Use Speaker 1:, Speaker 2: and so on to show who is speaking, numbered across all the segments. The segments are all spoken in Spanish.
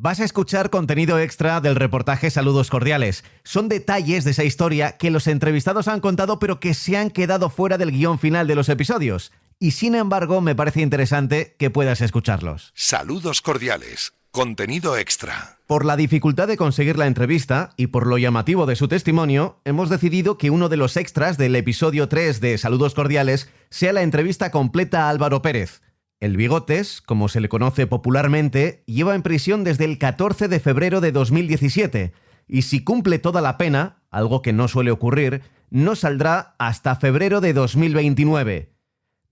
Speaker 1: Vas a escuchar contenido extra del reportaje Saludos Cordiales. Son detalles de esa historia que los entrevistados han contado pero que se han quedado fuera del guión final de los episodios. Y sin embargo, me parece interesante que puedas escucharlos.
Speaker 2: Saludos Cordiales. Contenido extra.
Speaker 1: Por la dificultad de conseguir la entrevista y por lo llamativo de su testimonio, hemos decidido que uno de los extras del episodio 3 de Saludos Cordiales sea la entrevista completa a Álvaro Pérez. El Bigotes, como se le conoce popularmente, lleva en prisión desde el 14 de febrero de 2017 y si cumple toda la pena, algo que no suele ocurrir, no saldrá hasta febrero de 2029.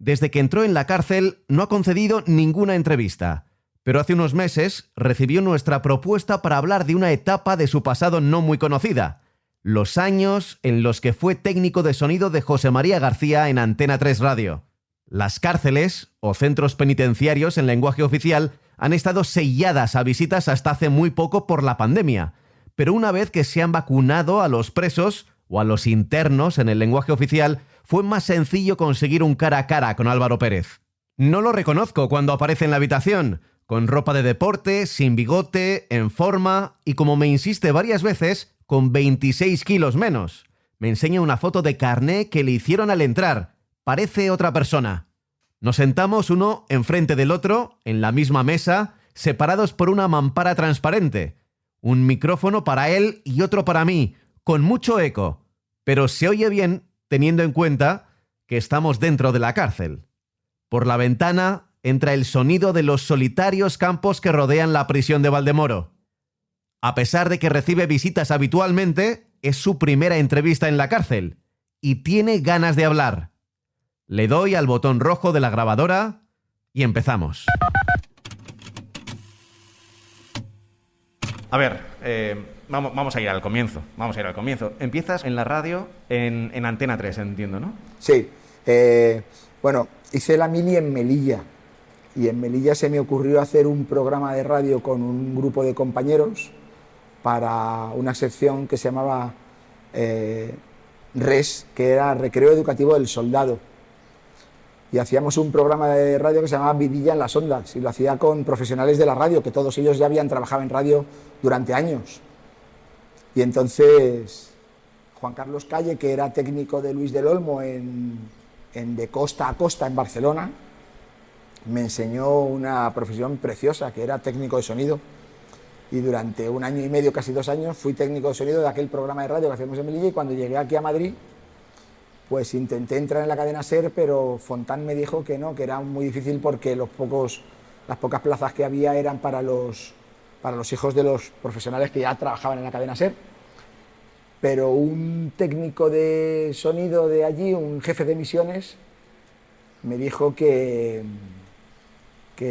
Speaker 1: Desde que entró en la cárcel no ha concedido ninguna entrevista, pero hace unos meses recibió nuestra propuesta para hablar de una etapa de su pasado no muy conocida, los años en los que fue técnico de sonido de José María García en Antena 3 Radio. Las cárceles, o centros penitenciarios en lenguaje oficial, han estado selladas a visitas hasta hace muy poco por la pandemia, pero una vez que se han vacunado a los presos o a los internos en el lenguaje oficial, fue más sencillo conseguir un cara a cara con Álvaro Pérez. No lo reconozco cuando aparece en la habitación, con ropa de deporte, sin bigote, en forma y, como me insiste varias veces, con 26 kilos menos. Me enseña una foto de carné que le hicieron al entrar. Parece otra persona. Nos sentamos uno enfrente del otro, en la misma mesa, separados por una mampara transparente. Un micrófono para él y otro para mí, con mucho eco, pero se oye bien teniendo en cuenta que estamos dentro de la cárcel. Por la ventana entra el sonido de los solitarios campos que rodean la prisión de Valdemoro. A pesar de que recibe visitas habitualmente, es su primera entrevista en la cárcel y tiene ganas de hablar. Le doy al botón rojo de la grabadora y empezamos. A ver, vamos a ir al comienzo. Empiezas en la radio en Antena 3, entiendo, ¿no?
Speaker 3: Sí. Bueno, hice la mili en Melilla. Y en Melilla se me ocurrió hacer un programa de radio con un grupo de compañeros para una sección que se llamaba RES, que era Recreo Educativo del Soldado. Y hacíamos un programa de radio que se llamaba Vidilla en las Ondas, y lo hacía con profesionales de la radio, que todos ellos ya habían trabajado en radio durante años. Y entonces Juan Carlos Calle, que era técnico de Luis del Olmo en De Costa a Costa en Barcelona, me enseñó una profesión preciosa, que era técnico de sonido. Y durante 1 año y medio, casi 2 años, fui técnico de sonido de aquel programa de radio que hacíamos en Melilla, y cuando llegué aquí a Madrid, pues intenté entrar en la cadena SER, pero Fontán me dijo que no, que era muy difícil porque las pocas plazas que había eran para los hijos de los profesionales que ya trabajaban en la cadena SER. Pero un técnico de sonido de allí, un jefe de emisiones, me dijo que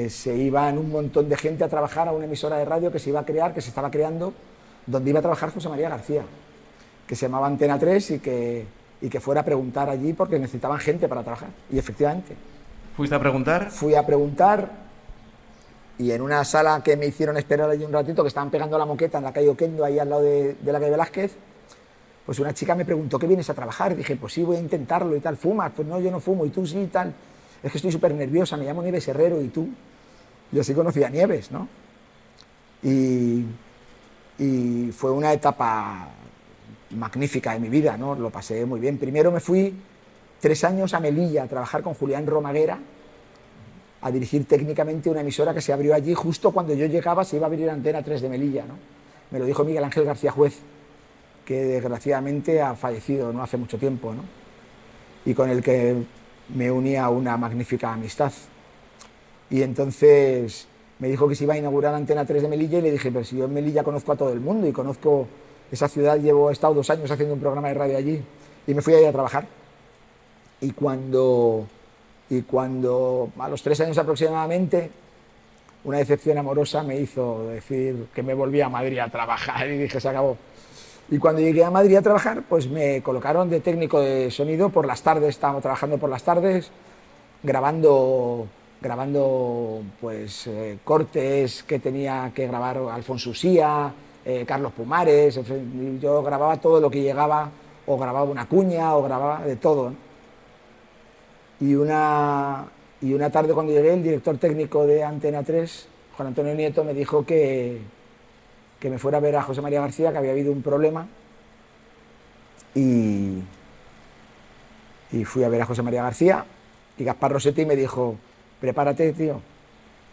Speaker 3: se iban un montón de gente a trabajar a una emisora de radio que se iba a crear, que se estaba creando, donde iba a trabajar José María García, que se llamaba Antena 3 y que fuera a preguntar allí porque necesitaban gente para trabajar. Y efectivamente.
Speaker 1: ¿Fuiste a preguntar?
Speaker 3: Fui a preguntar, y en una sala que me hicieron esperar allí un ratito, que estaban pegando la moqueta en la calle Oquendo, ahí al lado de la calle Velázquez, pues una chica me preguntó: ¿qué vienes a trabajar? Y dije: pues sí, voy a intentarlo y tal. ¿Fumas? Pues no, yo no fumo. ¿Y tú sí y tal? Es que estoy súper nerviosa, me llamo Nieves Herrero. ¿Y tú? Y así conocí a Nieves, ¿no? Y fue una etapa magnífica de mi vida, ¿no? Lo pasé muy bien. Primero me fui 3 años a Melilla a trabajar con Julián Romaguera, a dirigir técnicamente una emisora que se abrió allí justo cuando yo llegaba. Se iba a abrir Antena 3 de Melilla, ¿no? Me lo dijo Miguel Ángel García Juez, que desgraciadamente ha fallecido no hace mucho tiempo, ¿no? Y con el que me unía una magnífica amistad. Y entonces me dijo que se iba a inaugurar Antena 3 de Melilla, y le dije: pero si yo en Melilla conozco a todo el mundo y conozco esa ciudad, he estado 2 años haciendo un programa de radio allí. Y me fui ahí a trabajar. Y cuando a los 3 años aproximadamente, una decepción amorosa me hizo decir que me volvía a Madrid a trabajar, y dije: se acabó. Y cuando llegué a Madrid a trabajar, pues me colocaron de técnico de sonido por las tardes. Estábamos trabajando por las tardes, grabando pues cortes que tenía que grabar Alfonso Usía, Carlos Pumares. En fin, yo grababa todo lo que llegaba, o grababa una cuña, o grababa de todo, ¿no? Y una tarde, cuando llegué, el director técnico de Antena 3, Juan Antonio Nieto, me dijo que que me fuera a ver a José María García, que había habido un problema, y fui a ver a José María García, y Gaspar Rossetti me dijo, prepárate, tío.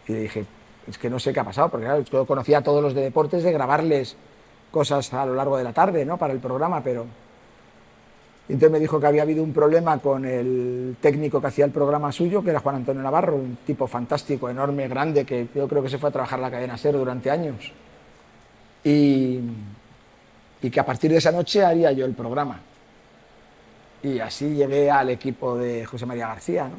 Speaker 3: Y le dije, es que no sé qué ha pasado, porque claro, yo conocía a todos los de deportes de grabarles cosas a lo largo de la tarde, ¿no?, para el programa, pero... Y entonces me dijo que había habido un problema con el técnico que hacía el programa suyo, que era Juan Antonio Navarro, un tipo fantástico, enorme, grande, que yo creo que se fue a trabajar a la cadena SER durante años. Y que a partir de esa noche haría yo el programa. Y así llegué al equipo de José María García, ¿no?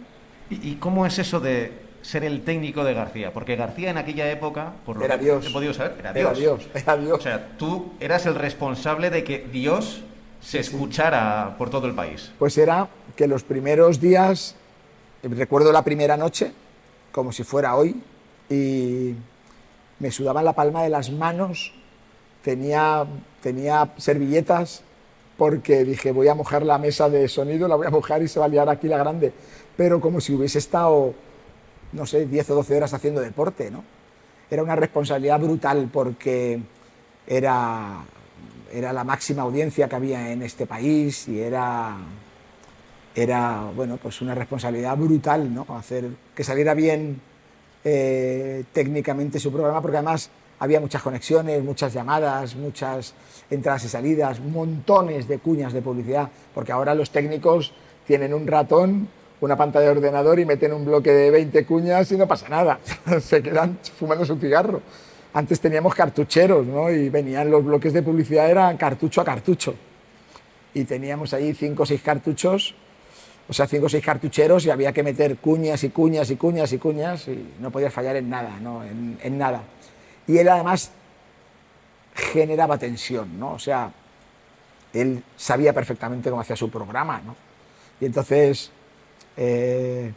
Speaker 1: ¿Y cómo es eso de ser el técnico de García? Porque García en aquella época, por lo
Speaker 3: Era
Speaker 1: que
Speaker 3: Dios.
Speaker 1: he podido saber, era
Speaker 3: Era
Speaker 1: Dios.
Speaker 3: Era Dios.
Speaker 1: O sea, tú eras el responsable de que Dios se escuchara por todo el país.
Speaker 3: Pues era que los primeros días, recuerdo la primera noche, como si fuera hoy, y me sudaban la palma de las manos, tenía servilletas, porque dije, voy a mojar la mesa de sonido, la voy a mojar y se va a liar aquí la grande. Pero como si hubiese estado, no sé, 10 o 12 horas haciendo deporte, ¿no? Era una responsabilidad brutal porque era la máxima audiencia que había en este país y era bueno, pues una responsabilidad brutal, ¿no? Hacer que saliera bien técnicamente su programa, porque además había muchas conexiones, muchas llamadas, muchas entradas y salidas, montones de cuñas de publicidad, porque ahora los técnicos tienen un ratón, una pantalla de ordenador y meten un bloque de 20 cuñas y no pasa nada, se quedan fumando su cigarro. Antes teníamos cartucheros, ¿no? Y venían los bloques de publicidad, eran cartucho a cartucho. Y teníamos ahí 5 o 6 cartuchos, o sea, 5 o 6 cartucheros, y había que meter cuñas y cuñas y cuñas y cuñas, y no podías fallar en nada, ¿no? En nada. Y él además generaba tensión, ¿no? O sea, él sabía perfectamente cómo hacía su programa, ¿no? Y entonces él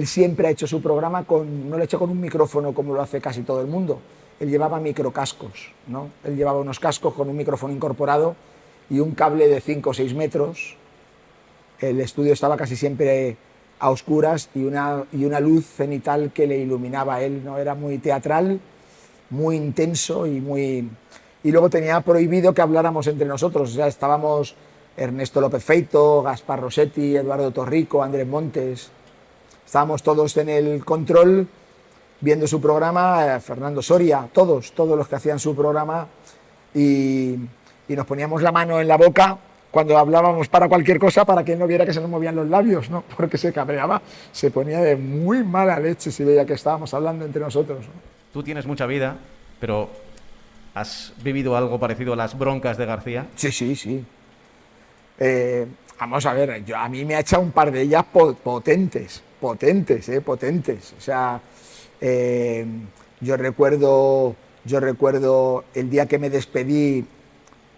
Speaker 3: siempre ha hecho su programa no lo ha hecho con un micrófono como lo hace casi todo el mundo. Él llevaba microcascos, ¿no? Él llevaba unos cascos con un micrófono incorporado y un cable de 5 o 6 metros. El estudio estaba casi siempre a oscuras y una luz cenital que le iluminaba a él, ¿no? Era muy teatral, muy intenso y luego tenía prohibido que habláramos entre nosotros. O sea, estábamos Ernesto López Feito, Gaspar Rossetti, Eduardo Torrico, Andrés Montes. Estábamos todos en el control viendo su programa, Fernando Soria, todos los que hacían su programa, y nos poníamos la mano en la boca cuando hablábamos para cualquier cosa, para que él no viera que se nos movían los labios, ¿no? Porque se cabreaba, se ponía de muy mala leche si veía que estábamos hablando entre nosotros, ¿no?
Speaker 1: Tú tienes mucha vida, pero ¿has vivido algo parecido a las broncas de García?
Speaker 3: Sí. Vamos a ver, a mí me ha echado un par de ellas potentes. O sea, yo recuerdo el día que me despedí,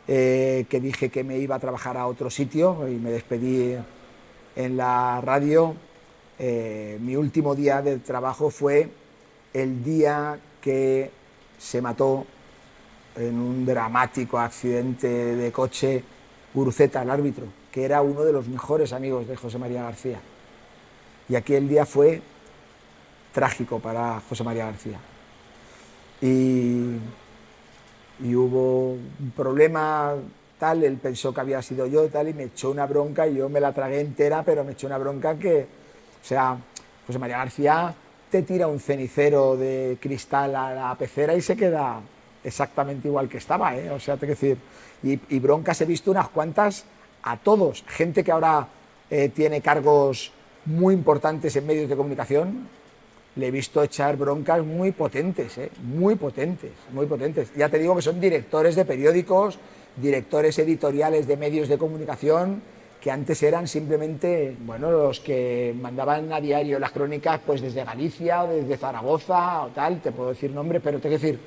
Speaker 3: que dije que me iba a trabajar a otro sitio y me despedí en la radio. Mi último día de trabajo fue el día que se mató en un dramático accidente de coche Guruceta, el árbitro, que era uno de los mejores amigos de José María García. Y aquel día fue trágico para José María García. Y hubo un problema tal, él pensó que había sido yo tal, y me echó una bronca, y yo me la tragué entera, pero me echó una bronca que, o sea, José María García te tira un cenicero de cristal a la pecera y se queda exactamente igual que estaba, ¿eh? O sea, te quiero decir, y broncas he visto unas cuantas a todos, gente que ahora tiene cargos muy importantes en medios de comunicación, le he visto echar broncas muy potentes, muy potentes. Ya te digo que son directores de periódicos, directores editoriales de medios de comunicación, que antes eran simplemente, bueno, los que mandaban a diario las crónicas, pues desde Galicia o desde Zaragoza o tal, te puedo decir nombres, pero te quiero decir,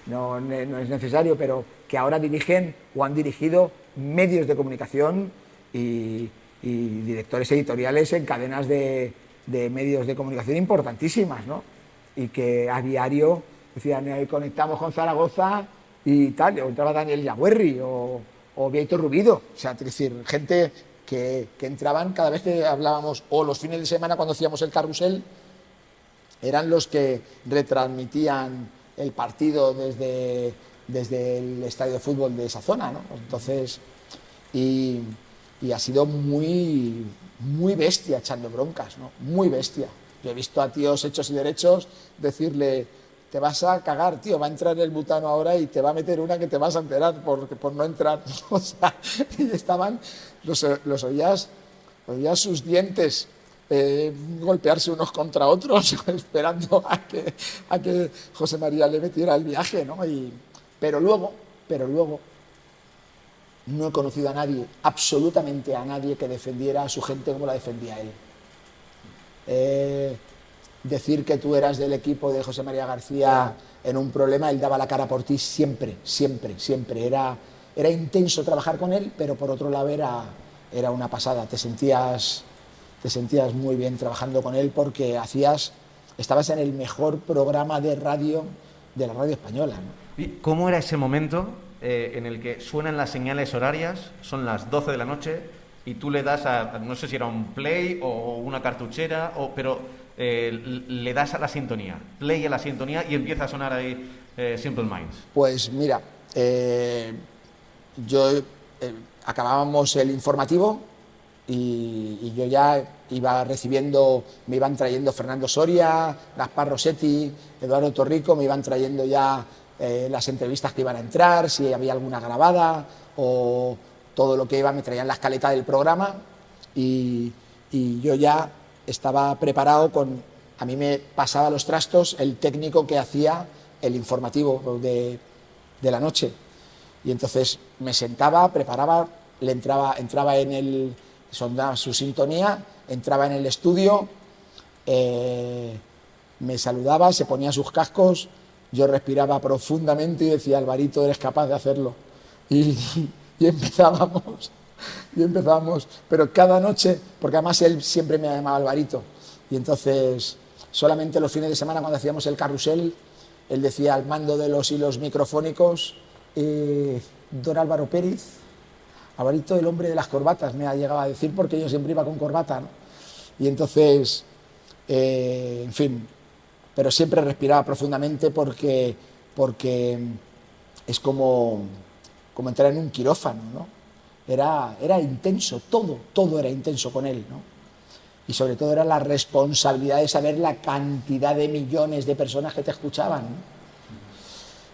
Speaker 3: no es necesario, pero que ahora dirigen o han dirigido medios de comunicación y directores editoriales en cadenas de medios de comunicación importantísimas, ¿no? Y que a diario decían, conectamos con Zaragoza y tal, o entraba Daniel Yagüerri o Vieito Rubido, o sea, es decir, gente que entraban cada vez que hablábamos, o los fines de semana cuando hacíamos el carrusel, eran los que retransmitían el partido desde desde el estadio de fútbol de esa zona, ¿no? Entonces, y ha sido muy, muy bestia echando broncas, ¿no? Muy bestia. Yo he visto a tíos hechos y derechos decirle: te vas a cagar, tío, va a entrar el butano ahora y te va a meter una que te vas a enterar por no entrar. O sea, y estaban, los oías sus dientes golpearse unos contra otros, esperando a que José María le metiera el viaje, ¿no? Pero luego, no he conocido a nadie, absolutamente a nadie, que defendiera a su gente como la defendía él. Decir que tú eras del equipo de José María García en un problema, él daba la cara por ti siempre, siempre, siempre. Era intenso trabajar con él, pero por otro lado era una pasada. Te sentías muy bien trabajando con él porque estabas en el mejor programa de radio de la radio española, ¿no?
Speaker 1: ¿Y cómo era ese momento en el que suenan las señales horarias, son las 12 de la noche y tú le das no sé si era un play o una cartuchera, pero le das a la sintonía, play a la sintonía y empieza a sonar ahí Simple Minds?
Speaker 3: Pues mira, acabábamos el informativo y yo ya iba recibiendo, me iban trayendo Fernando Soria, Gaspar Rossetti, Eduardo Torrico, me iban trayendo ya las entrevistas que iban a entrar, si había alguna grabada o todo lo que iba, me traían la escaleta del programa y yo ya estaba preparado a mí me pasaba los trastos el técnico que hacía el informativo de la noche. Y entonces me sentaba, preparaba, entraba en sondaba su sintonía, entraba en el estudio, me saludaba, se ponía sus cascos, yo respiraba profundamente y decía: Alvarito, eres capaz de hacerlo. Y empezábamos, pero cada noche, porque además él siempre me llamaba Alvarito, y entonces solamente los fines de semana, cuando hacíamos el carrusel, él decía al mando de los hilos microfónicos: don Álvaro Pérez, Alvarito, el hombre de las corbatas, me ha llegado a decir, porque yo siempre iba con corbata, ¿no? Y entonces, en fin, pero siempre respiraba profundamente porque es como entrar en un quirófano, ¿no? Era intenso, todo era intenso con él, ¿no? Y sobre todo era la responsabilidad de saber la cantidad de millones de personas que te escuchaban, ¿no?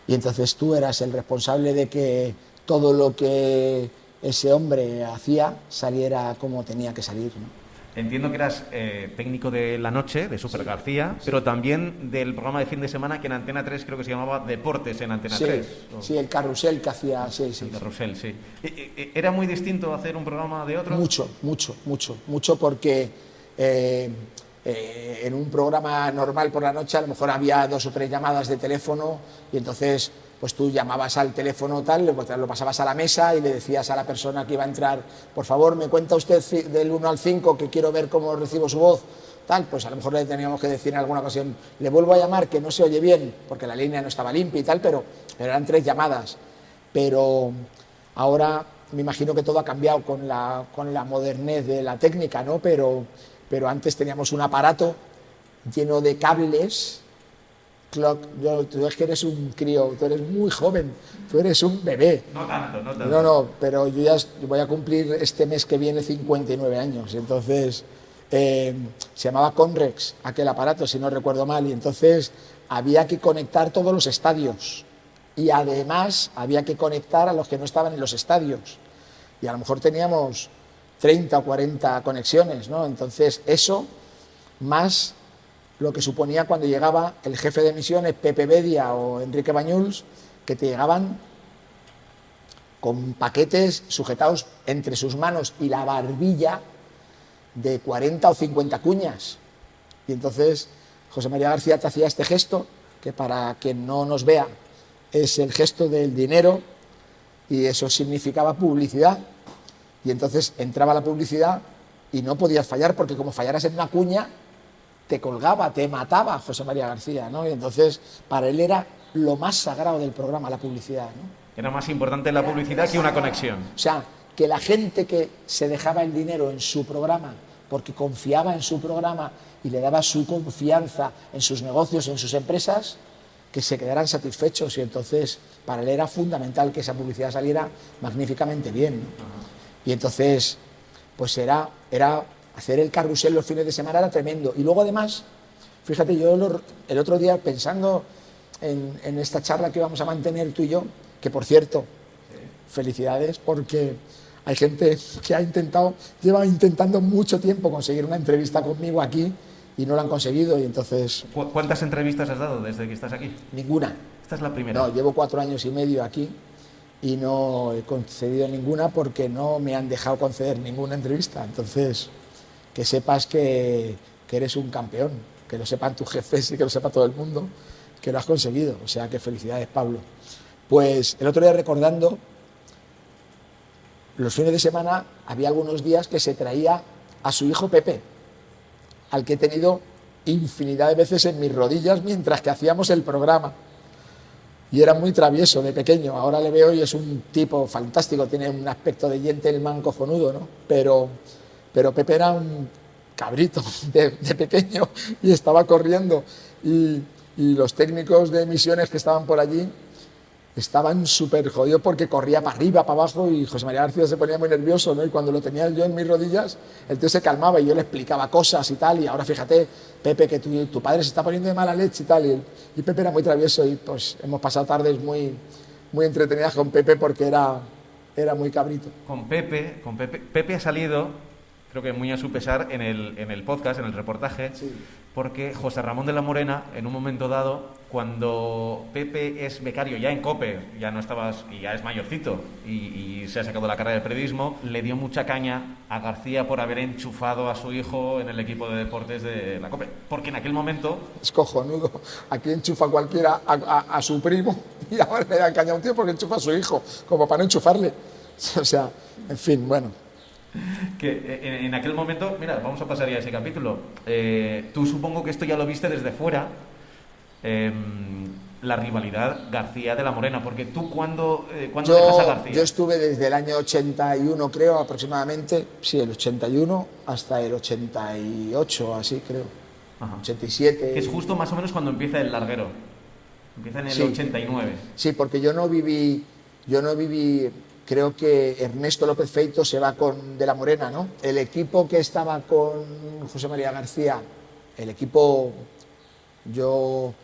Speaker 3: Y entonces tú eras el responsable de que todo lo que ese hombre hacía saliera como tenía que salir, ¿no?
Speaker 1: Entiendo que eras técnico de la noche, de Super García, pero también del programa de fin de semana que en Antena 3 creo que se llamaba Deportes en Antena 3.
Speaker 3: Sí, el carrusel que hacía, sí.
Speaker 1: El carrusel, sí. ¿Era muy distinto hacer un programa de otro?
Speaker 3: Mucho, porque en un programa normal por la noche a lo mejor había 2 o 3 llamadas de teléfono y entonces pues tú llamabas al teléfono tal, lo pasabas a la mesa y le decías a la persona que iba a entrar: por favor, me cuenta usted del 1 al 5 que quiero ver cómo recibo su voz, tal. Pues a lo mejor le teníamos que decir en alguna ocasión: le vuelvo a llamar, que no se oye bien porque la línea no estaba limpia y tal, pero eran 3 llamadas. Pero ahora me imagino que todo ha cambiado con la modernez de la técnica, ¿no? Pero antes teníamos un aparato lleno de cables. Tú es que eres un crío, tú eres muy joven, tú eres un bebé.
Speaker 1: No tanto.
Speaker 3: No, pero yo voy a cumplir este mes que viene 59 años. Entonces, se llamaba Conrex, aquel aparato, si no recuerdo mal, y entonces había que conectar todos los estadios. Y además había que conectar a los que no estaban en los estadios. Y a lo mejor teníamos 30 o 40 conexiones, ¿no? Entonces, eso, más lo que suponía cuando llegaba el jefe de emisiones, Pepe Bedia o Enrique Bañuls, que te llegaban con paquetes sujetados entre sus manos y la barbilla de 40 o 50 cuñas. Y entonces José María García te hacía este gesto, que para quien no nos vea es el gesto del dinero, y eso significaba publicidad. Y entonces entraba la publicidad y no podías fallar, porque como fallaras en una cuña, te colgaba, te mataba José María García, ¿no? Y entonces para él era lo más sagrado del programa, la publicidad, ¿no?
Speaker 1: Era más importante la publicidad que una conexión.
Speaker 3: O sea, que la gente que se dejaba el dinero en su programa porque confiaba en su programa y le daba su confianza en sus negocios, en sus empresas, que se quedaran satisfechos, y entonces para él era fundamental que esa publicidad saliera magníficamente bien, ¿no? Y entonces pues era hacer el carrusel los fines de semana, era tremendo. Y luego además, fíjate, yo el otro día pensando en esta charla que vamos a mantener tú y yo, que por cierto, felicidades, porque hay gente que lleva intentando mucho tiempo conseguir una entrevista conmigo aquí y no lo han conseguido, y entonces...
Speaker 1: ¿Cuántas entrevistas has dado desde que estás aquí?
Speaker 3: Ninguna.
Speaker 1: Esta es la primera.
Speaker 3: No, llevo 4 años y medio aquí y no he concedido ninguna porque no me han dejado conceder ninguna entrevista. Entonces, que sepas que eres un campeón, que lo sepan tus jefes y que lo sepa todo el mundo, que lo has conseguido. O sea, que felicidades, Pablo. Pues el otro día, recordando, los fines de semana había algunos días que se traía a su hijo Pepe, al que he tenido infinidad de veces en mis rodillas mientras que hacíamos el programa. Y era muy travieso de pequeño. Ahora le veo y es un tipo fantástico, tiene un aspecto de gentleman cojonudo, ¿no? Pero Pepe era un cabrito de pequeño y estaba corriendo. Y los técnicos de emisiones que estaban por allí estaban súper jodidos porque corría para arriba, para abajo, y José María García se ponía muy nervioso, ¿no? Y cuando lo tenía yo en mis rodillas, el tío se calmaba y yo le explicaba cosas y tal. Y ahora fíjate, Pepe, que tu padre se está poniendo de mala leche y tal. Y Pepe era muy travieso, y pues hemos pasado tardes muy, muy entretenidas con Pepe porque era muy cabrito.
Speaker 1: Con Pepe ha salido, creo que muy a su pesar, en el podcast, en el reportaje, sí. Porque José Ramón de la Morena, en un momento dado, cuando Pepe es becario ya en COPE, ya no estabas, y ya es mayorcito, y se ha sacado la carrera de periodismo, le dio mucha caña a García por haber enchufado a su hijo en el equipo de deportes de la COPE. Porque en aquel momento...
Speaker 3: Es cojonudo. Aquí enchufa cualquiera a su primo, y ahora le da caña a un tío porque enchufa a su hijo, como para no enchufarle. O sea, en fin, bueno.
Speaker 1: Que en aquel momento, mira, vamos a pasar ya a ese capítulo. Tú supongo que esto ya lo viste desde fuera, la rivalidad García de la Morena, porque tú ¿cuándo dejas a García?
Speaker 3: Yo estuve desde el año 81, creo, aproximadamente, sí, el 81 hasta el 88, así creo. Ajá. 87.
Speaker 1: Que es justo más o menos cuando empieza el larguero. Empieza en el 89.
Speaker 3: Sí, porque yo no viví. Creo que Ernesto López Feito se va con De la Morena, ¿no? El equipo que estaba con José María García, el equipo, yo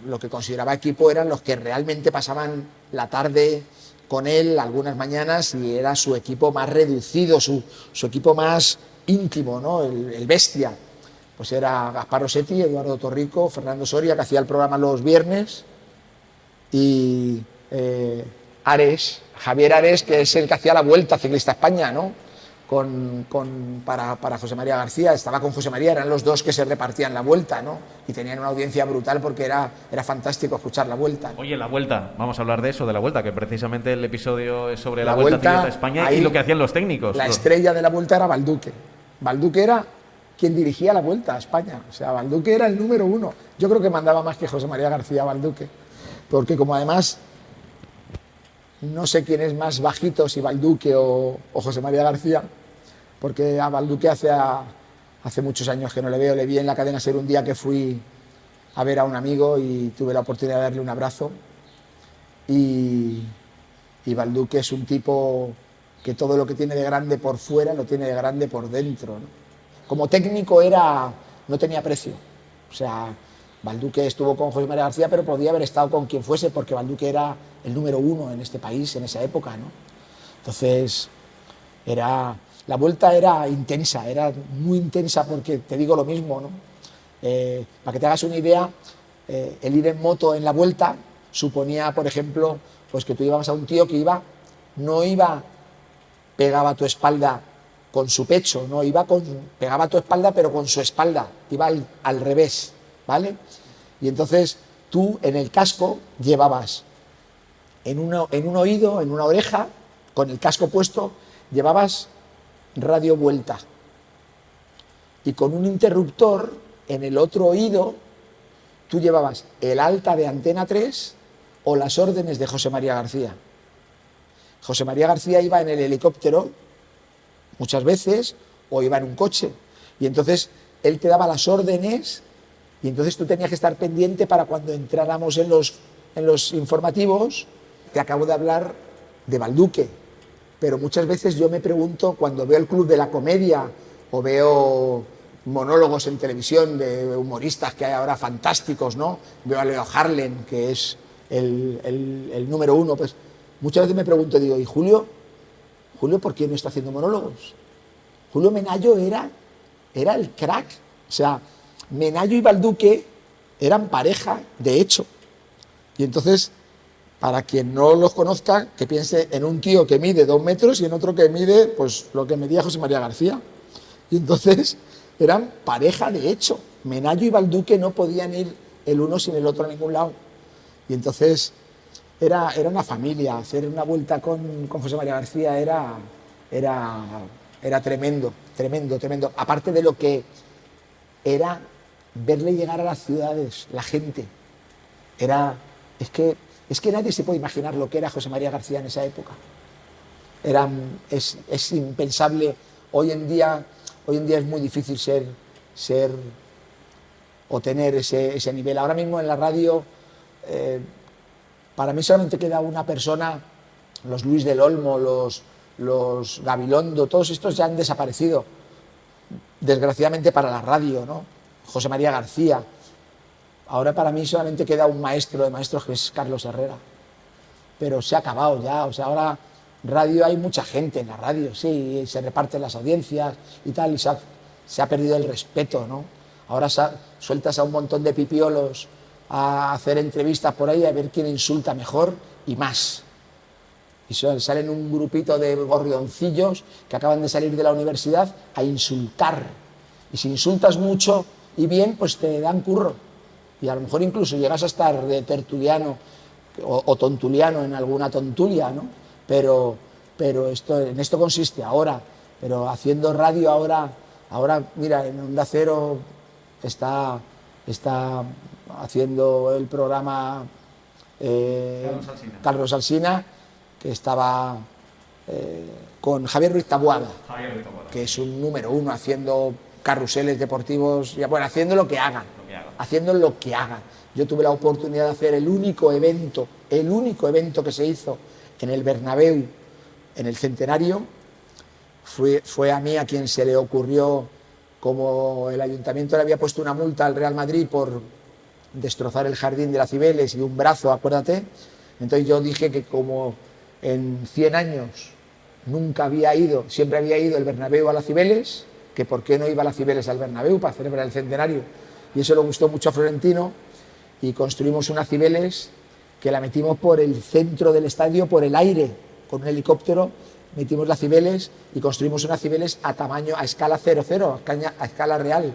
Speaker 3: lo que consideraba equipo eran los que realmente pasaban la tarde con él algunas mañanas, y era su equipo más reducido, su equipo más íntimo, ¿no? El bestia. Pues era Gaspar Rossetti, Eduardo Torrico, Fernando Soria, que hacía el programa los viernes, y... Javier Ares, que es el que hacía la Vuelta Ciclista España, ¿no? Para José María García, estaba con José María, eran los dos que se repartían la Vuelta, ¿no? Y tenían una audiencia brutal porque era fantástico escuchar la Vuelta, ¿no?
Speaker 1: Oye, la Vuelta, vamos a hablar de eso, de la Vuelta, que precisamente el episodio es sobre la Vuelta Ciclista España y lo que hacían los técnicos.
Speaker 3: La estrella de la Vuelta era Balduque. Balduque era quien dirigía la Vuelta a España, o sea, Balduque era el número 1. Yo creo que mandaba más que José María García Balduque, porque como además... No sé quién es más bajito, si Balduque o José María García, porque a Balduque hace muchos años que no le veo. Le vi en la cadena SER un día que fui a ver a un amigo y tuve la oportunidad de darle un abrazo. Y Balduque es un tipo que todo lo que tiene de grande por fuera lo tiene de grande por dentro, ¿no? Como técnico no tenía precio. O sea, Balduque estuvo con José María García, pero podía haber estado con quien fuese, porque Balduque era el número 1 en este país, en esa época, ¿no? Entonces, la Vuelta era intensa, era muy intensa, porque te digo lo mismo, ¿no? Para que te hagas una idea, el ir en moto en la Vuelta suponía, por ejemplo, pues que tú ibas a un tío que pegaba tu espalda con su pecho, no pegaba tu espalda, pero con su espalda, iba al revés, ¿vale? Y entonces tú en el casco llevabas en un oído, en una oreja, con el casco puesto, llevabas Radio Vuelta, y con un interruptor en el otro oído tú llevabas el alta de Antena 3 o las órdenes de José María García. José María García iba en el helicóptero muchas veces, o iba en un coche, y entonces él te daba las órdenes Y entonces tú tenías que estar pendiente para cuando entráramos en los informativos. Te acabo de hablar de Balduque, pero muchas veces yo me pregunto, cuando veo el Club de la Comedia o veo monólogos en televisión de humoristas que hay ahora fantásticos, ¿no? Veo a Leo Harlem, que es el número uno, pues muchas veces me pregunto, digo, ¿y Julio? ¿Julio por qué no está haciendo monólogos? Julio Menayo era el crack. O sea, Menayo y Balduque eran pareja, de hecho. Y entonces, para quien no los conozca, que piense en un tío que mide 2 metros y en otro que mide, pues, lo que medía José María García. Y entonces, eran pareja, de hecho. Menayo y Balduque no podían ir el uno sin el otro a ningún lado. Y entonces, era una familia. Hacer una vuelta con José María García era tremendo, tremendo, tremendo. Aparte de lo que era verle llegar a las ciudades, la gente. Es que nadie se puede imaginar lo que era José María García en esa época. Es impensable. Hoy en día es muy difícil ser o tener ese nivel. Ahora mismo en la radio, para mí solamente queda una persona, los Luis del Olmo, los Gabilondo, todos estos ya han desaparecido, desgraciadamente para la radio, ¿no? José María García. Ahora para mí solamente queda un maestro de maestros, que es Carlos Herrera. Pero se ha acabado ya. O sea, ahora radio, hay mucha gente en la radio, sí, se reparten las audiencias y tal, y se ha perdido el respeto, ¿no? Ahora sueltas a un montón de pipiolos a hacer entrevistas por ahí, a ver quién insulta mejor y más. Y salen un grupito de gorrioncillos que acaban de salir de la universidad a insultar. Y si insultas mucho y bien, pues te dan curro. Y a lo mejor incluso llegas a estar de tertuliano o tontuliano en alguna tontulia, ¿no? Pero en esto consiste ahora. Pero haciendo radio ahora mira, en Onda Cero está haciendo el programa Carlos Alsina, que estaba con Javier Ruiz Taboada, que es un número uno haciendo carruseles deportivos, bueno, haciendo lo que hagan. Haciendo lo que hagan. Yo tuve la oportunidad de hacer el único evento que se hizo en el Bernabéu, en el centenario. Fue a mí a quien se le ocurrió, como el ayuntamiento le había puesto una multa al Real Madrid por destrozar el jardín de la Cibeles y un brazo, acuérdate. Entonces yo dije que como en 100 años siempre había ido el Bernabéu a la Cibeles, que por qué no iba a la Cibeles al Bernabéu para celebrar el centenario. Y eso le gustó mucho a Florentino y construimos una Cibeles que la metimos por el centro del estadio, por el aire, con un helicóptero. Metimos la Cibeles y construimos una Cibeles a escala 00, a escala real.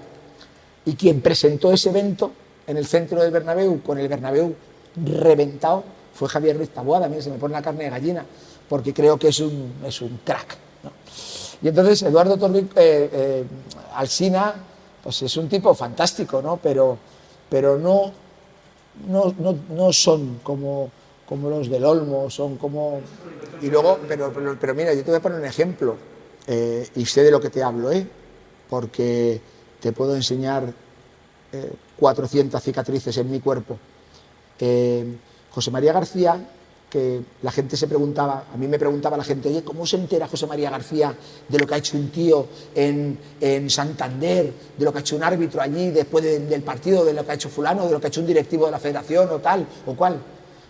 Speaker 3: Y quien presentó ese evento en el centro del Bernabéu, con el Bernabéu reventado, fue Javier Ruiz Taboada. Mira, se me pone la carne de gallina, porque creo que es un crack, ¿no? Y entonces Eduardo Alsina, pues es un tipo fantástico, ¿no? Pero no son como los del Olmo, son como... Y luego, pero mira, yo te voy a poner un ejemplo, y sé de lo que te hablo, porque te puedo enseñar 400 cicatrices en mi cuerpo. José María García, que la gente se preguntaba, a mí me preguntaba la gente, oye, ¿cómo se entera José María García de lo que ha hecho un tío en Santander, de lo que ha hecho un árbitro allí después del partido, de lo que ha hecho fulano, de lo que ha hecho un directivo de la federación o tal o cual?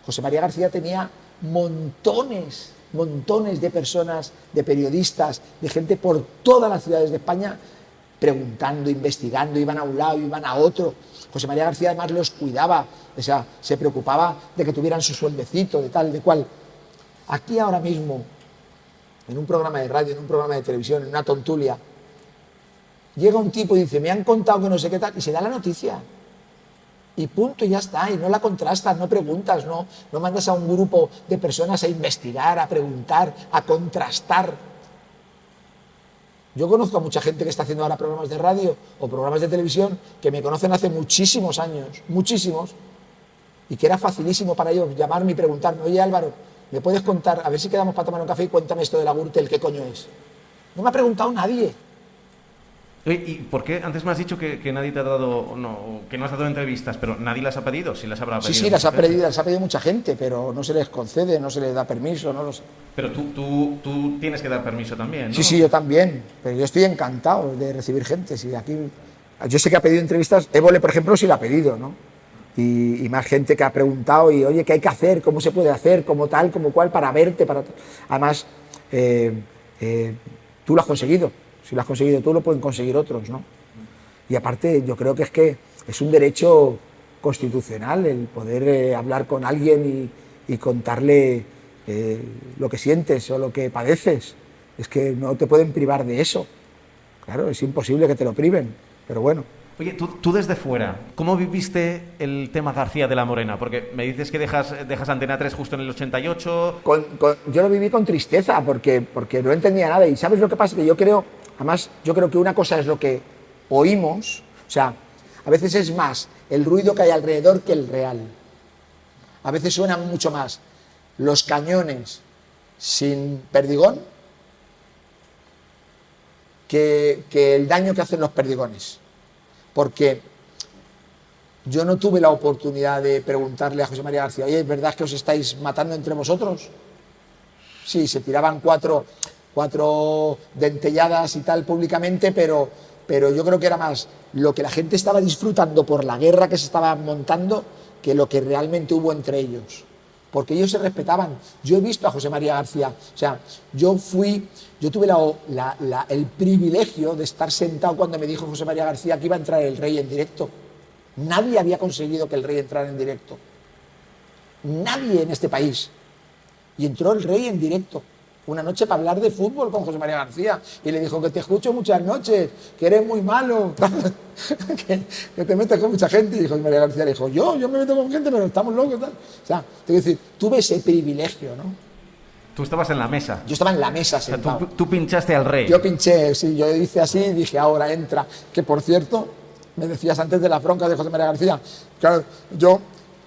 Speaker 3: José María García tenía montones de personas, de periodistas, de gente por todas las ciudades de España preguntando, investigando, iban a un lado, iban a otro. José María García además los cuidaba, o sea, se preocupaba de que tuvieran su sueldecito, de tal, de cual. Aquí ahora mismo, en un programa de radio, en un programa de televisión, en una tontulia, llega un tipo y dice, me han contado que no sé qué tal, y se da la noticia. Y punto, y ya está, y no la contrastas, no preguntas, no mandas a un grupo de personas a investigar, a preguntar, a contrastar. Yo conozco a mucha gente que está haciendo ahora programas de radio o programas de televisión que me conocen hace muchísimos años, muchísimos, y que era facilísimo para ellos llamarme y preguntarme, oye Álvaro, ¿me puedes contar, a ver si quedamos para tomar un café y cuéntame esto de la Gürtel, qué coño es? No me ha preguntado nadie.
Speaker 1: Oye, ¿y por qué? Antes me has dicho que nadie te ha dado, no, que no has dado entrevistas, pero nadie las ha pedido, si las habrá pedido.
Speaker 3: Sí, las ha pedido mucha gente, pero no se les concede, no se les da permiso, no lo sé.
Speaker 1: Pero tú tienes que dar permiso también, ¿no?
Speaker 3: Sí, yo también, pero yo estoy encantado de recibir gente. Sí, aquí, yo sé que ha pedido entrevistas, Évole, por ejemplo, sí la ha pedido, ¿no? Y más gente que ha preguntado, y oye, ¿qué hay que hacer? ¿Cómo se puede hacer? ¿Cómo tal? ¿Cómo cual? Para verte, para... Además, tú lo has conseguido. Si lo has conseguido tú, lo pueden conseguir otros, ¿no? Y aparte, yo creo que es un derecho constitucional el poder hablar con alguien y contarle lo que sientes o lo que padeces. Es que no te pueden privar de eso. Claro, es imposible que te lo priven, pero bueno.
Speaker 1: Oye, tú desde fuera, ¿cómo viviste el tema García de la Morena? Porque me dices que dejas Antena 3 justo en el 88...
Speaker 3: Yo lo viví con tristeza porque no entendía nada. Y ¿sabes lo que pasa? Que yo creo que una cosa es lo que oímos, o sea, a veces es más el ruido que hay alrededor que el real. A veces suenan mucho más los cañones sin perdigón que el daño que hacen los perdigones. Porque yo no tuve la oportunidad de preguntarle a José María García, oye, ¿es verdad que os estáis matando entre vosotros? Sí, se tiraban cuatro dentelladas y tal públicamente, pero yo creo que era más lo que la gente estaba disfrutando por la guerra que se estaba montando que lo que realmente hubo entre ellos. Porque ellos se respetaban. Yo he visto a José María García, o sea, yo tuve el privilegio de estar sentado cuando me dijo José María García que iba a entrar el Rey en directo. Nadie había conseguido que el Rey entrara en directo. Nadie en este país. Y entró el Rey en directo. Una noche para hablar de fútbol con José María García. Y le dijo que te escucho muchas noches, que eres muy malo, que te metes con mucha gente. Y José María García le dijo, yo me meto con gente, pero estamos locos. Tal. O sea, te quiero decir, tuve ese privilegio, ¿no?
Speaker 1: Tú estabas en la mesa.
Speaker 3: Yo estaba en la mesa sentado.
Speaker 1: O sea, tú pinchaste al Rey.
Speaker 3: Yo pinché, sí, yo hice así y dije, ahora entra. Que por cierto, me decías antes de las broncas de José María García. Claro,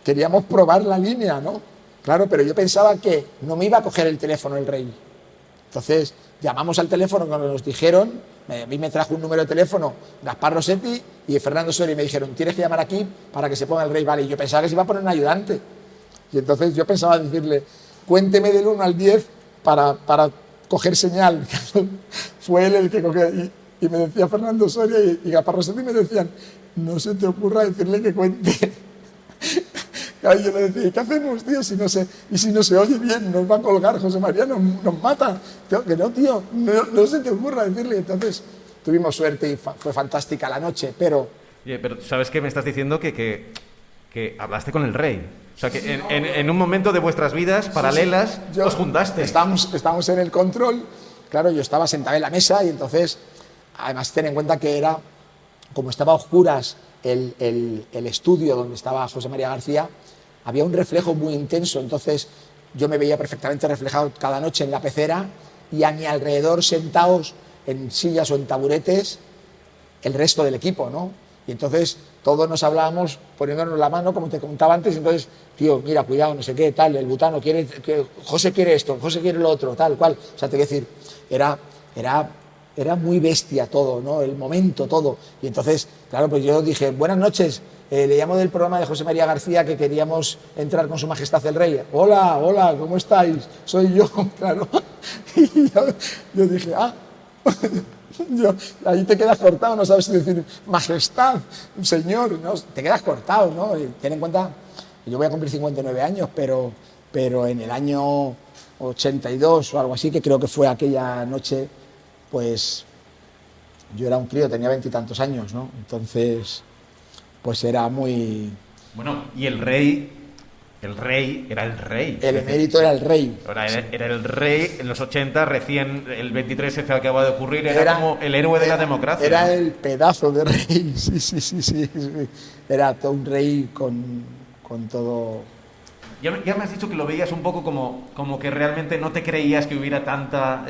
Speaker 3: queríamos probar la línea, ¿no? Claro, pero yo pensaba que no me iba a coger el teléfono el Rey. Entonces, llamamos al teléfono cuando nos dijeron, a mí me trajo un número de teléfono Gaspar Rossetti y Fernando Soria y me dijeron, tienes que llamar aquí para que se ponga el Rey. Vale, y yo pensaba que se iba a poner un ayudante. Y entonces yo pensaba decirle, cuénteme del 1 al 10 para coger señal. Fue él el que cogió. Y me decía Fernando Soria y Gaspar Rossetti me decían, no se te ocurra decirle que cuente. Y yo le decía, ¿qué hacemos, tío? Si no se oye bien, nos va a colgar José María, nos mata. Que no, tío, no se te ocurra decirle. Entonces tuvimos suerte y fue fantástica la noche, pero...
Speaker 1: Oye, pero ¿sabes qué? Me estás diciendo que hablaste con el Rey. O sea, que en un momento de vuestras vidas paralelas os juntaste.
Speaker 3: Estábamos en el control. Claro, yo estaba sentado en la mesa y entonces, además, ten en cuenta que era, como estaba a oscuras el estudio donde estaba José María García, había un reflejo muy intenso, entonces yo me veía perfectamente reflejado cada noche en la pecera y a mi alrededor sentados en sillas o en taburetes el resto del equipo, ¿no? Y entonces todos nos hablábamos poniéndonos la mano, como te contaba antes, entonces, tío, mira, cuidado, no sé qué, tal, el butano quiere, José quiere esto, José quiere lo otro, tal, cual. O sea, te quiero decir, era muy bestia todo, ¿no? El momento, todo. Y entonces, claro, pues yo dije, buenas noches, le llamo del programa de José María García que queríamos entrar con su majestad el Rey. Hola, ¿cómo estáis? Soy yo, claro. Y yo dije, ahí te quedas cortado, no sabes decir majestad, señor, ¿no? Te quedas cortado, ¿no? Y ten en cuenta, yo voy a cumplir 59 años, pero en el año 82 o algo así, que creo que fue aquella noche, pues yo era un crío, tenía 20 y tantos años, ¿no? Entonces, pues era muy...
Speaker 1: Bueno, y el Rey era el Rey.
Speaker 3: El emérito era el Rey.
Speaker 1: Era el Rey en los 80, recién el 23F acaba de ocurrir, era como el héroe de la democracia.
Speaker 3: Era el pedazo de rey, sí. Era todo un rey con todo...
Speaker 1: Ya me has dicho que lo veías un poco como que realmente no te creías que hubiera tanto...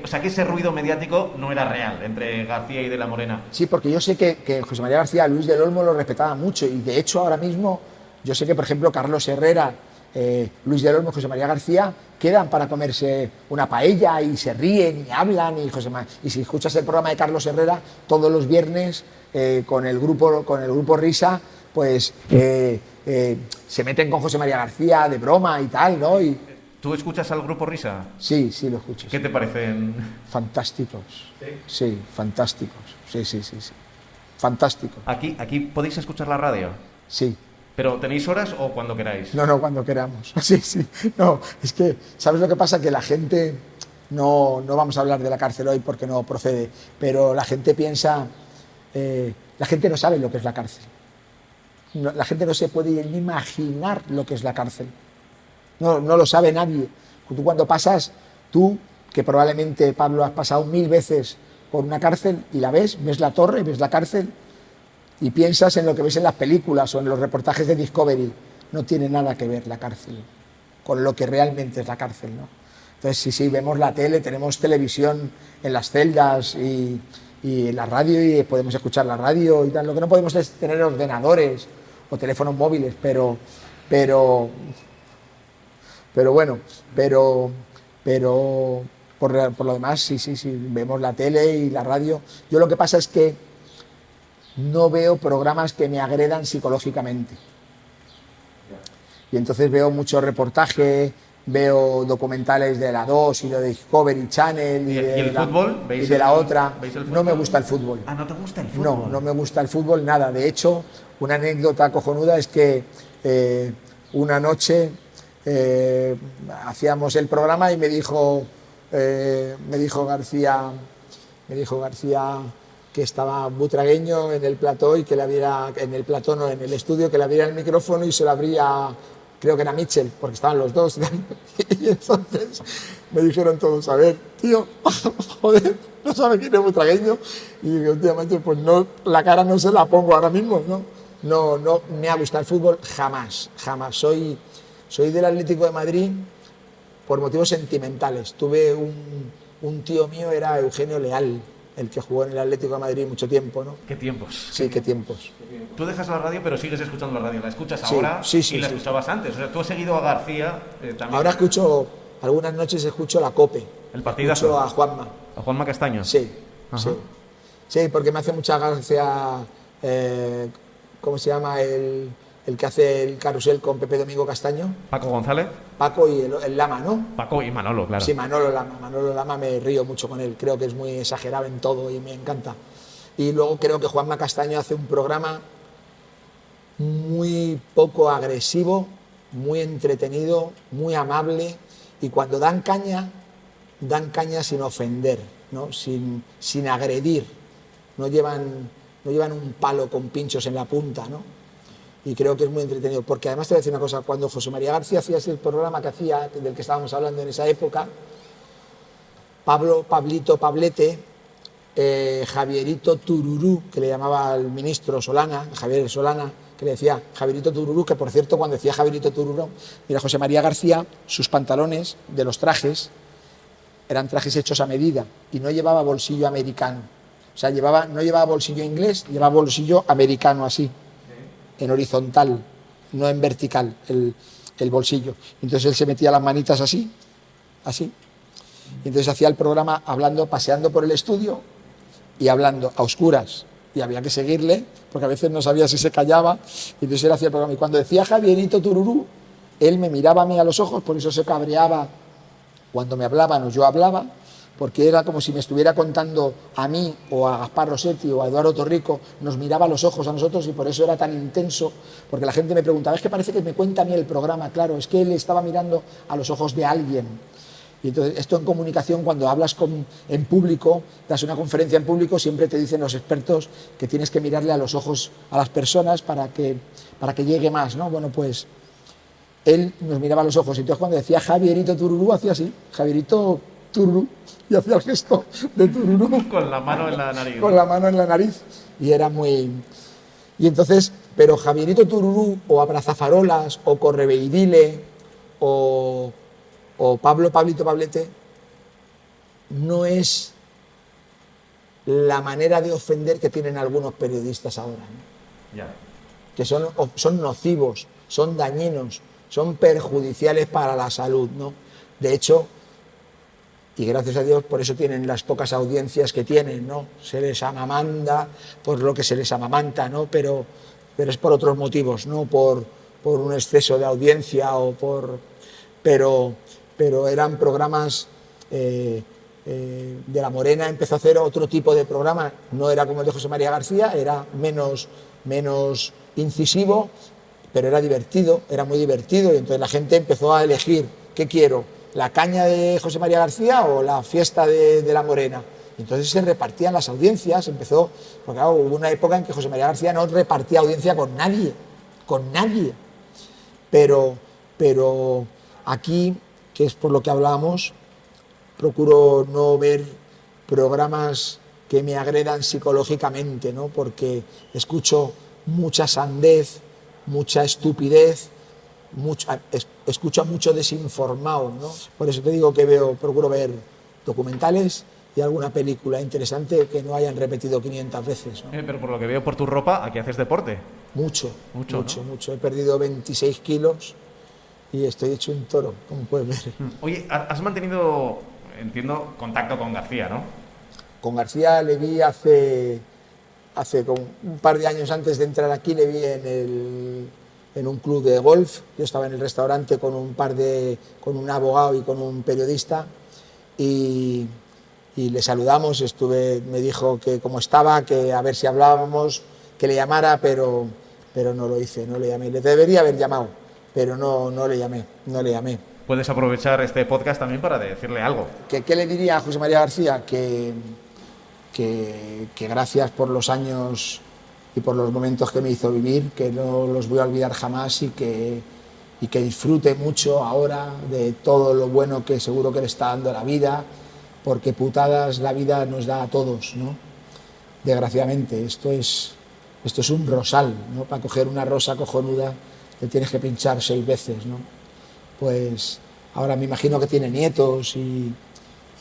Speaker 1: o sea, que ese ruido mediático no era real entre García y de la Morena.
Speaker 3: Sí, porque yo sé que José María García, Luis del Olmo lo respetaba mucho y de hecho ahora mismo yo sé que, por ejemplo, Carlos Herrera Luis del Olmo y José María García quedan para comerse una paella y se ríen y hablan. Y si escuchas el programa de Carlos Herrera, todos los viernes con el grupo Risa, pues se meten con José María García de broma y tal, ¿no?
Speaker 1: ¿Tú escuchas al grupo Risa?
Speaker 3: Sí, lo escucho.
Speaker 1: ¿Qué te parecen?
Speaker 3: Fantásticos. Sí, fantásticos. Sí. Fantásticos.
Speaker 1: ¿Aquí podéis escuchar la radio?
Speaker 3: Sí.
Speaker 1: ¿Pero tenéis horas o cuando queráis?
Speaker 3: No, cuando queramos. Sí. No, es que, ¿sabes lo que pasa? Que la gente, no vamos a hablar de la cárcel hoy porque no procede, pero la gente piensa, la gente no sabe lo que es la cárcel. La gente no se puede ni imaginar lo que es la cárcel. No lo sabe nadie. Tú cuando pasas, que probablemente, Pablo, has pasado 1000 veces por una cárcel y la ves la torre, ves la cárcel y piensas en lo que ves en las películas o en los reportajes de Discovery. No tiene nada que ver la cárcel con lo que realmente es la cárcel, ¿no? Entonces, sí, vemos la tele, tenemos televisión en las celdas y la radio, y podemos escuchar la radio y tal. Lo que no podemos es tener ordenadores o teléfonos móviles, pero por lo demás, sí, vemos la tele y la radio. Yo lo que pasa es que no veo programas que me agredan psicológicamente. Y entonces veo mucho reportaje, veo documentales de la 2 y de Discovery Channel
Speaker 1: ¿Y el fútbol?
Speaker 3: Y de la otra.
Speaker 1: ¿Veis el fútbol?
Speaker 3: No me gusta el fútbol.
Speaker 1: Ah, ¿no te gusta el fútbol?
Speaker 3: No me gusta el fútbol nada. De hecho, una anécdota cojonuda es que una noche hacíamos el programa y me dijo García que estaba Butragueño en el plató y que le abriera, en el estudio, que le abriera el micrófono y se lo abría, creo que era Mitchell, porque estaban los dos. Y entonces me dijeron todos, a ver, tío, joder, no sabe quién es Butragueño. Y dije, últimamente, pues no, la cara no se la pongo ahora mismo, ¿no? No me ha gustado el fútbol jamás. Soy del Atlético de Madrid por motivos sentimentales. Tuve un tío mío, era Eugenio Leal, el que jugó en el Atlético de Madrid mucho tiempo, ¿no?
Speaker 1: ¿Qué tiempos?
Speaker 3: Sí, qué tiempos.
Speaker 1: Tú dejas la radio, pero sigues escuchando la radio. ¿La escuchas
Speaker 3: Sí,
Speaker 1: ahora
Speaker 3: sí,
Speaker 1: y la escuchabas antes? O sea, tú has seguido a García también.
Speaker 3: Ahora escucho, algunas noches escucho la COPE.
Speaker 1: ¿El partidazo?
Speaker 3: Escucho a Juanma.
Speaker 1: ¿A Juanma Castaño?
Speaker 3: Sí,
Speaker 1: Ajá.
Speaker 3: sí, porque me hace mucha gracia, ¿cómo se llama? El que hace el carrusel con Pepe Domingo Castaño.
Speaker 1: ¿Paco González?
Speaker 3: Paco y el Lama, ¿no?
Speaker 1: Paco y Manolo, claro.
Speaker 3: Sí, Manolo Lama, me río mucho con él. Creo que es muy exagerado en todo y me encanta. Y luego creo que Juanma Castaño hace un programa muy poco agresivo, muy entretenido, muy amable, y cuando dan caña sin ofender, ¿no? Sin agredir. No llevan un palo con pinchos en la punta, ¿no? Y creo que es muy entretenido, porque además te voy a decir una cosa, cuando José María García hacía ese programa que hacía, del que estábamos hablando en esa época, Pablito, Pablete, Javierito Tururú, que le llamaba al ministro Solana, Javier Solana, que le decía Javierito Tururú, que por cierto, cuando decía Javierito Tururú, mira, José María García, sus pantalones de los trajes eran trajes hechos a medida y no llevaba bolsillo americano. O sea, no llevaba bolsillo inglés, llevaba bolsillo americano así, en horizontal, no en vertical, el bolsillo. Entonces él se metía las manitas así. Y entonces hacía el programa paseando por el estudio y hablando a oscuras. Y había que seguirle, porque a veces no sabía si se callaba. Y entonces él hacía el programa. Y cuando decía Javierito Tururú, él me miraba a mí a los ojos, por eso se cabreaba cuando me hablaban o yo hablaba, porque era como si me estuviera contando a mí o a Gaspar Rossetti o a Eduardo Torrico, nos miraba a los ojos a nosotros y por eso era tan intenso, porque la gente me preguntaba, es que parece que me cuenta a mí el programa, claro, es que él estaba mirando a los ojos de alguien. Y entonces esto en comunicación, cuando hablas en público, das una conferencia en público, siempre te dicen los expertos que tienes que mirarle a los ojos a las personas para que llegue más, ¿no? Bueno, pues él nos miraba a los ojos, y entonces cuando decía Javierito Tururú, hacía así, Javierito Tururú, y hacía el gesto de Tururú.
Speaker 1: Con la mano en la nariz.
Speaker 3: Con la mano en la nariz. Y era muy... Y entonces, pero Javierito Tururú, o Abrazafarolas, o Correveidile, o Pablito Pablete, no es la manera de ofender que tienen algunos periodistas ahora, ¿no?
Speaker 1: Ya.
Speaker 3: Que son nocivos, son dañinos, son perjudiciales para la salud, ¿no? De hecho, y gracias a Dios por eso tienen las pocas audiencias que tienen, ¿no? Se les amamanta por lo que se les amamanta, ¿no? Pero es por otros motivos, no por un exceso de audiencia pero eran programas. De La Morena empezó a hacer otro tipo de programa, no era como el de José María García, era menos incisivo, pero era divertido, era muy divertido, y entonces la gente empezó a elegir: ¿qué quiero? ¿La caña de José María García o la fiesta de La Morena? Y entonces se repartían las audiencias, porque claro, hubo una época en que José María García no repartía audiencia con nadie, pero aquí, que es por lo que hablábamos, procuro no ver programas que me agredan psicológicamente, ¿no? Porque escucho mucha sandez, mucha estupidez, escucho a mucho desinformado, ¿no? Por eso te digo que procuro ver documentales y alguna película interesante que no hayan repetido 500 veces, ¿no?
Speaker 1: Pero por lo que veo por tu ropa, ¿aquí haces deporte?
Speaker 3: Mucho.
Speaker 1: ¿No?
Speaker 3: He perdido 26 kilos y estoy hecho un toro, como puedes ver.
Speaker 1: Oye, has mantenido, entiendo, contacto con García, ¿no?
Speaker 3: Con García le vi hace como un par de años antes de entrar aquí, le vi en un club de golf. Yo estaba en el restaurante con un abogado y con un periodista y le saludamos. Me dijo que cómo estaba, que a ver si hablábamos, que le llamara, pero no lo hice, no le llamé. Le debería haber llamado, pero no le llamé.
Speaker 1: Puedes aprovechar este podcast también para decirle algo.
Speaker 3: ¿Qué le diría a José María García? Que gracias por los años y por los momentos que me hizo vivir, que no los voy a olvidar jamás y que disfrute mucho ahora de todo lo bueno que seguro que le está dando la vida, porque putadas la vida nos da a todos, ¿no? Desgraciadamente, esto es un rosal, ¿no? Para coger una rosa cojonuda te tienes que pinchar 6 veces, ¿no? Pues ahora me imagino que tiene nietos y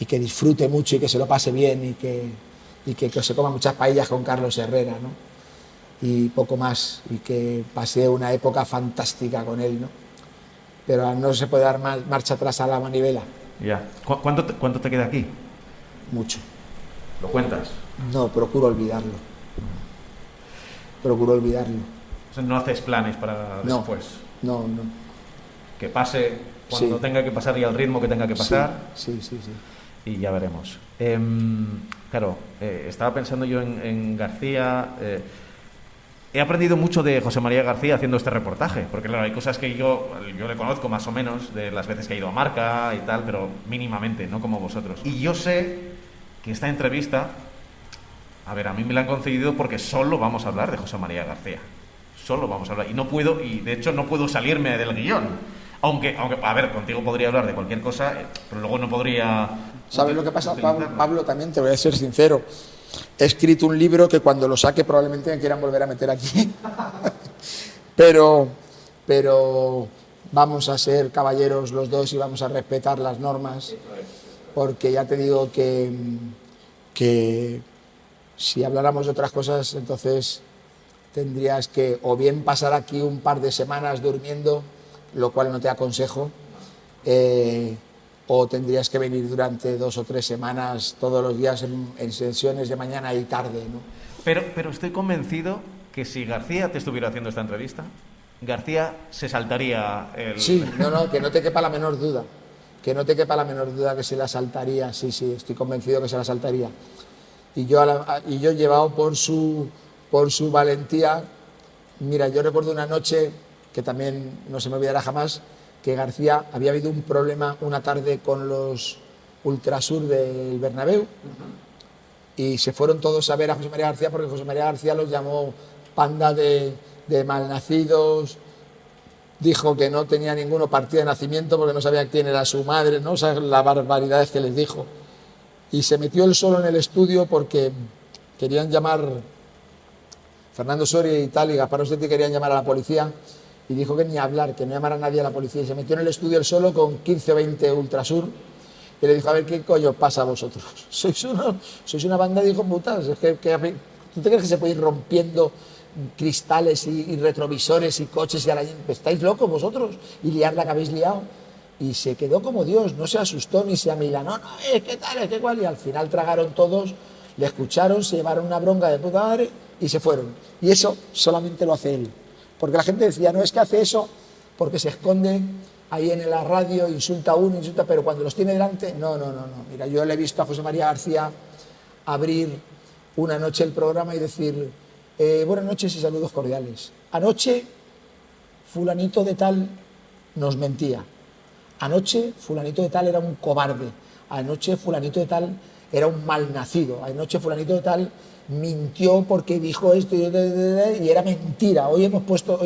Speaker 3: que disfrute mucho y que se lo pase bien y que se coma muchas paellas con Carlos Herrera, ¿no? Y poco más, y que pasé una época fantástica con él, ¿no? Pero no se puede dar marcha atrás a la manivela.
Speaker 1: Ya. ¿Cuánto te queda aquí?
Speaker 3: Mucho.
Speaker 1: ¿Lo cuentas?
Speaker 3: No, procuro olvidarlo.
Speaker 1: O sea, no haces planes para después.
Speaker 3: No.
Speaker 1: Que pase cuando tenga que pasar y al ritmo que tenga que pasar.
Speaker 3: Sí.
Speaker 1: Y ya veremos. Claro, estaba pensando yo en García. He aprendido mucho de José María García haciendo este reportaje, porque claro, hay cosas que yo le conozco más o menos de las veces que he ido a Marca y tal, pero mínimamente, no como vosotros. Y yo sé que esta entrevista, a ver, a mí me la han concedido porque solo vamos a hablar de José María García. Solo vamos a hablar. Y de hecho no puedo salirme del guión. Aunque, a ver, contigo podría hablar de cualquier cosa, pero luego no podría...
Speaker 3: ¿Sabes lo que pasa, Pablo? También te voy a ser sincero. He escrito un libro que cuando lo saque probablemente me quieran volver a meter aquí. pero vamos a ser caballeros los dos y vamos a respetar las normas, porque ya te digo que si habláramos de otras cosas, entonces tendrías que o bien pasar aquí un par de semanas durmiendo, lo cual no te aconsejo, o tendrías que venir durante 2 o 3 semanas todos los días en sesiones de mañana y tarde, ¿no?
Speaker 1: Pero estoy convencido que si García te estuviera haciendo esta entrevista, García se saltaría el...
Speaker 3: Sí, que no te quepa la menor duda. Que no te quepa la menor duda que se la saltaría. Sí, estoy convencido que se la saltaría. Y yo llevado por su valentía. Mira, yo recuerdo una noche que también no se me olvidará jamás, que García había habido un problema una tarde con los Ultrasur del Bernabéu y se fueron todos a ver a José María García porque José María García los llamó panda de malnacidos, dijo que no tenía ninguno partido de nacimiento porque no sabía quién era su madre, ¿no? O sea, las barbaridades que les dijo. Y se metió él solo en el estudio porque querían llamar, Fernando Soria y tal, y Gaspar Ostetti querían llamar a la policía, y dijo que ni hablar, que no llamara a nadie a la policía, y se metió en el estudio él solo con 15 o 20 Ultrasur, y le dijo: a ver, ¿qué coño pasa a vosotros? Sois una banda de hijos putas, ¿tú te crees que se puede ir rompiendo cristales y retrovisores y coches y a la gente, ¿estáis locos vosotros? Y liar la que habéis liado. Y se quedó como Dios, no se asustó ni se amilanó, no, es que tal, es que cual. Y al final tragaron todos, le escucharon, se llevaron una bronca de puta madre y se fueron. Y eso solamente lo hace él. Porque la gente decía, no, es que hace eso porque se esconde ahí en la radio, insulta a uno, insulta, pero cuando los tiene delante, no. Mira, yo le he visto a José María García abrir una noche el programa y decir, buenas noches y saludos cordiales. Anoche, fulanito de tal nos mentía. Anoche, fulanito de tal era un cobarde. Anoche, fulanito de tal era un malnacido. Anoche, fulanito de tal mintió porque dijo esto y era mentira. Hoy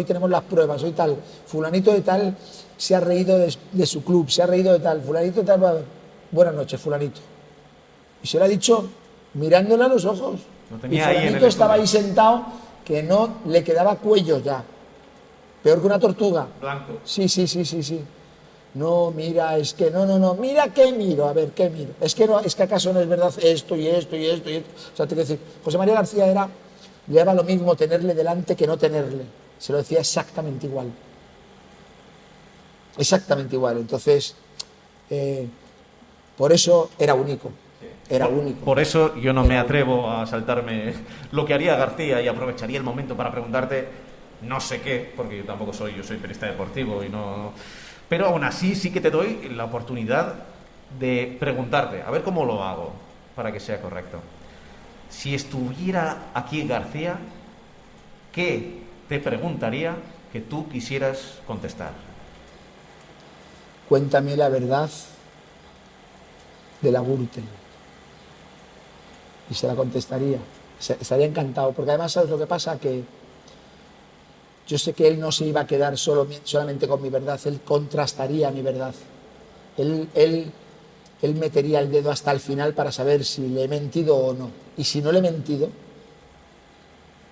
Speaker 3: tenemos las pruebas, hoy tal. Fulanito de tal se ha reído de su club, se ha reído de tal. Fulanito de tal, buenas noches, fulanito. Y se lo ha dicho mirándole a los ojos. Y fulanito estaba ahí sentado que no le quedaba cuello ya. Peor que una tortuga.
Speaker 4: Blanco.
Speaker 3: Sí. No, mira, es que no, mira qué miro, a ver, qué miro. Es que acaso no es verdad esto y esto y esto y esto. O sea, te quiero decir, José María García le daba lo mismo tenerle delante que no tenerle. Se lo decía exactamente igual. Exactamente igual. Entonces, por eso era único. Era único.
Speaker 4: Por eso yo no me atrevo a saltarme lo que haría García y aprovecharía el momento para preguntarte no sé qué, porque yo soy periodista deportivo y no... Pero aún así sí que te doy la oportunidad de preguntarte, a ver cómo lo hago para que sea correcto. Si estuviera aquí García, ¿qué te preguntaría que tú quisieras contestar?
Speaker 3: Cuéntame la verdad de la Gürtel. Y se la contestaría. Estaría encantado, porque además, ¿sabes lo que pasa? Que yo sé que él no se iba a quedar solamente con mi verdad, él contrastaría mi verdad. Él metería el dedo hasta el final para saber si le he mentido o no. Y si no le he mentido,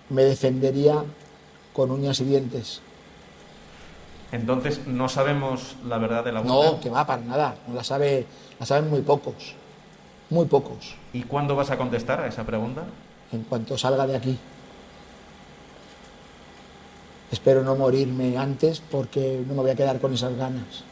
Speaker 3: me defendería con uñas y dientes.
Speaker 4: Entonces, ¿no sabemos la verdad de la Gürtel?
Speaker 3: No, que va, para nada. No la saben muy pocos. Muy pocos.
Speaker 4: ¿Y cuándo vas a contestar a esa pregunta?
Speaker 3: En cuanto salga de aquí. Espero no morirme antes porque no me voy a quedar con esas ganas.